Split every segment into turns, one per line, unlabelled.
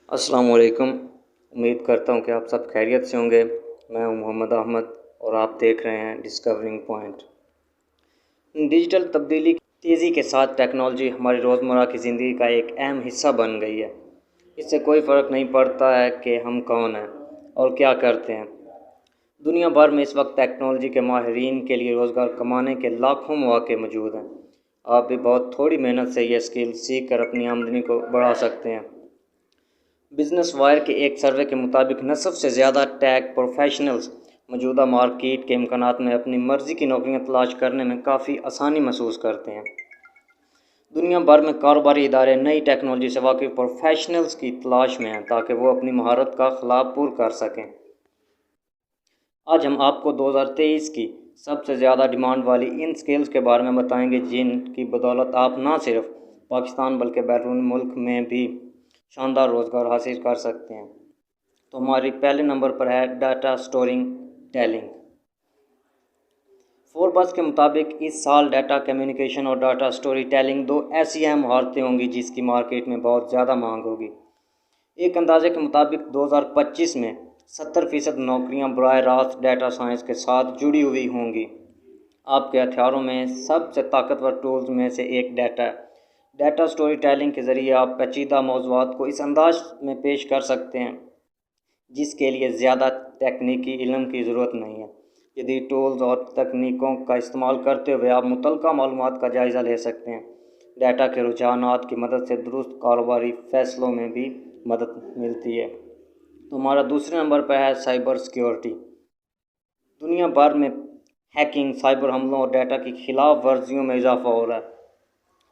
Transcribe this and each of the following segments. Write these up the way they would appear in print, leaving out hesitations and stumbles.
السلام علیکم۔ امید کرتا ہوں کہ آپ سب خیریت سے ہوں گے۔ میں ہوں محمد احمد اور آپ دیکھ رہے ہیں ڈسکورنگ پوائنٹ۔ ڈیجیٹل تبدیلی کی تیزی کے ساتھ ٹیکنالوجی ہماری روزمرہ کی زندگی کا ایک اہم حصہ بن گئی ہے۔ اس سے کوئی فرق نہیں پڑتا ہے کہ ہم کون ہیں اور کیا کرتے ہیں۔ دنیا بھر میں اس وقت ٹیکنالوجی کے ماہرین کے لیے روزگار کمانے کے لاکھوں مواقع موجود ہیں۔ آپ بھی بہت تھوڑی محنت سے یہ اسکل سیکھ کر اپنی آمدنی کو بڑھا سکتے ہیں۔ بزنس وائر کے ایک سروے کے مطابق نصف سے زیادہ ٹیک پروفیشنلز موجودہ مارکیٹ کے امکانات میں اپنی مرضی کی نوکریاں تلاش کرنے میں کافی آسانی محسوس کرتے ہیں۔ دنیا بھر میں کاروباری ادارے نئی ٹیکنالوجی سے واقف پروفیشنلز کی تلاش میں ہیں تاکہ وہ اپنی مہارت کا خلا پور کر سکیں۔ آج ہم آپ کو 2023 کی سب سے زیادہ ڈیمانڈ والی ان سکلز کے بارے میں بتائیں گے جن کی بدولت آپ نہ صرف پاکستان بلکہ بیرون ملک میں بھی شاندار روزگار حاصل کر سکتے ہیں۔ تو ہماری پہلے نمبر پر ہے ڈاٹا اسٹورنگ ٹیلنگ۔ فوربس کے مطابق اس سال ڈاٹا کمیونیکیشن اور ڈاٹا اسٹوری ٹیلنگ دو ایسی اہم مہارتیں ہوں گی جس کی مارکیٹ میں بہت زیادہ مانگ ہوگی۔ ایک اندازے کے مطابق 2025 میں 70% نوکریاں براہ راست ڈیٹا سائنس کے ساتھ جڑی ہوئی ہوں گی۔ آپ کے ہتھیاروں میں سب سے طاقتور ٹولز میں سے ایک ڈیٹا ہے۔ ڈیٹا اسٹوری ٹیلنگ کے ذریعے آپ پیچیدہ موضوعات کو اس انداز میں پیش کر سکتے ہیں جس کے لیے زیادہ تکنیکی علم کی ضرورت نہیں ہے۔ جدید ٹولز اور تکنیکوں کا استعمال کرتے ہوئے آپ متعلقہ معلومات کا جائزہ لے سکتے ہیں۔ ڈیٹا کے رجحانات کی مدد سے درست کاروباری فیصلوں میں بھی مدد ملتی ہے۔ تو ہمارا دوسرے نمبر پہ ہے سائبر سیکیورٹی۔ دنیا بھر میں ہیکنگ، سائبر حملوں اور ڈیٹا کی خلاف ورزیوں میں اضافہ ہو رہا ہے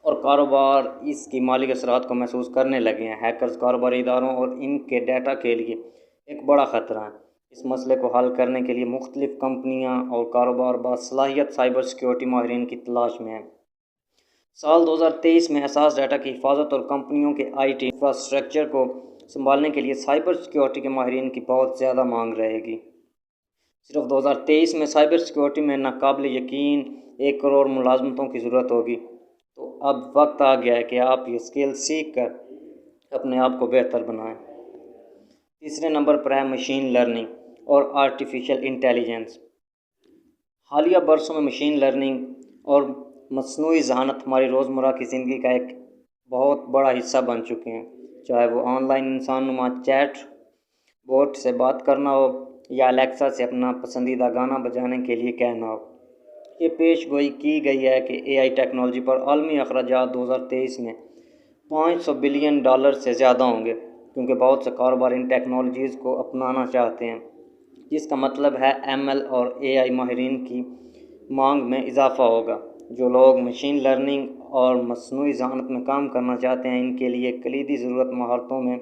اور کاروبار اس کی مالی اثرات کو محسوس کرنے لگے ہیں۔ ہیکرز کاروباری اداروں اور ان کے ڈیٹا کے لیے ایک بڑا خطرہ ہیں۔ اس مسئلے کو حل کرنے کے لیے مختلف کمپنیاں اور کاروبار باصلاحیت سائبر سیکیورٹی ماہرین کی تلاش میں ہیں۔ سال 2023 میں حساس ڈیٹا کی حفاظت اور کمپنیوں کے آئی ٹی انفراسٹرکچر کو سنبھالنے کے لیے سائبر سیکیورٹی کے ماہرین کی بہت زیادہ مانگ رہے گی۔ صرف 2023 میں سائبر سیکیورٹی میں ناقابل یقین 1 کروڑ ملازمتوں کی ضرورت ہوگی۔ تو اب وقت آ گیا ہے کہ آپ یہ اسکل سیکھ کر اپنے آپ کو بہتر بنائیں۔ تیسرے نمبر پر ہے مشین لرننگ اور آرٹیفیشل انٹیلیجنس۔ حالیہ برسوں میں مشین لرننگ اور مصنوعی ذہانت ہماری روزمرہ کی زندگی کا ایک بہت بڑا حصہ بن چکے ہیں، چاہے وہ آن لائن انسان نما چیٹ بوٹ سے بات کرنا ہو یا الیکسا سے اپنا پسندیدہ گانا بجانے کے لیے کہنا ہو۔ یہ پیش گوئی کی گئی ہے کہ اے آئی ٹیکنالوجی پر عالمی اخراجات 2023 میں $500 بلین سے زیادہ ہوں گے، کیونکہ بہت سے کاروبار ان ٹیکنالوجیز کو اپنانا چاہتے ہیں، جس کا مطلب ہے ایم ایل اور اے آئی ماہرین کی مانگ میں اضافہ ہوگا۔ جو لوگ مشین لرننگ اور مصنوعی ذہانت میں کام کرنا چاہتے ہیں، ان کے لیے کلیدی ضرورت مہارتوں میں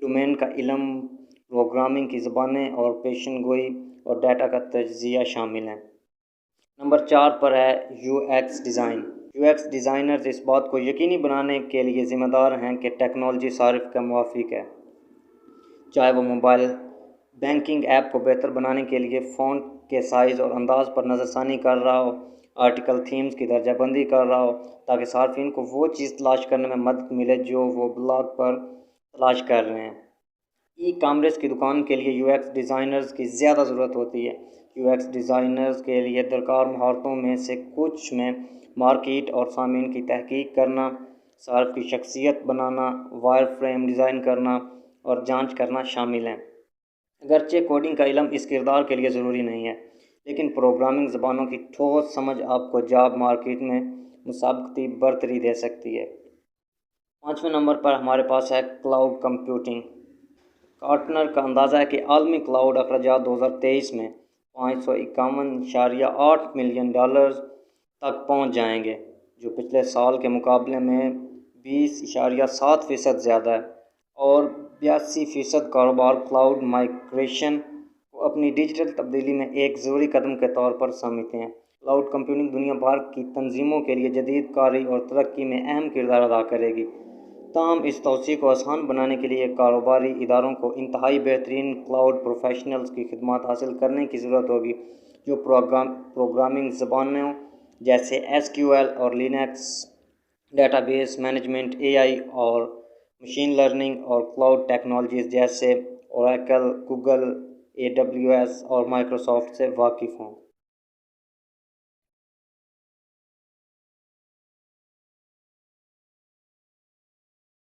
ڈومین کا علم، پروگرامنگ کی زبانیں اور پیشن گوئی اور ڈیٹا کا تجزیہ شامل ہیں۔ نمبر 4 پر ہے U X design. U X designers اس بات کو یقینی بنانے کے لیے ذمہ دار ہیں کہ ٹیکنالوجی صارف کا موافق ہے، چاہے وہ موبائل بینکنگ ایپ کو بہتر بنانے کے لیے فونٹ کے سائز اور انداز پر نظر ثانی کر رہا ہو، آرٹیکل تھیمز کی درجہ بندی کر رہا ہو تاکہ صارفین کو وہ چیز تلاش کرنے میں مدد ملے جو وہ بلاگ پر تلاش کر رہے ہیں۔ ای کامرس کی دکان کے لیے یو ایکس ڈیزائنرز کی زیادہ ضرورت ہوتی ہے۔ یو ایکس ڈیزائنرز کے لیے درکار مہارتوں میں سے کچھ میں مارکیٹ اور سامعین کی تحقیق کرنا، صارف کی شخصیت بنانا، وائر فریم ڈیزائن کرنا اور جانچ کرنا شامل ہیں۔ اگرچہ کوڈنگ کا علم اس کردار کے لیے ضروری نہیں ہے، لیکن پروگرامنگ زبانوں کی ٹھوس سمجھ آپ کو جاب مارکیٹ میں مسابقتی برتری دے سکتی ہے۔ 5ویں نمبر پر ہمارے پاس ہے کلاؤڈ کمپیوٹنگ۔ کارٹنر کا اندازہ ہے کہ عالمی کلاؤڈ اخراجات 2023 میں $551.8 ملین تک پہنچ جائیں گے، جو پچھلے سال کے مقابلے میں 20.7% زیادہ ہے، اور 82% کاروبار کلاؤڈ مائگریشن کو اپنی ڈیجیٹل تبدیلی میں ایک ضروری قدم کے طور پر سمجھتے ہیں۔ کلاؤڈ کمپیوٹنگ دنیا بھر کی تنظیموں کے لیے جدید کاری اور ترقی میں اہم کردار ادا کرے گی، تاہم اس توسیع کو آسان بنانے کے لیے کاروباری اداروں کو انتہائی بہترین کلاؤڈ پروفیشنلز کی خدمات حاصل کرنے کی ضرورت ہوگی جو پروگرامنگ زبانوں جیسے ایس کیو ایل اور لینکس، ڈیٹا بیس مینجمنٹ، اے آئی اور مشین لرننگ اور کلاؤڈ ٹیکنالوجیز جیسے اوریکل، گوگل، AWS اور مائیکروسافٹ سے واقف ہوں۔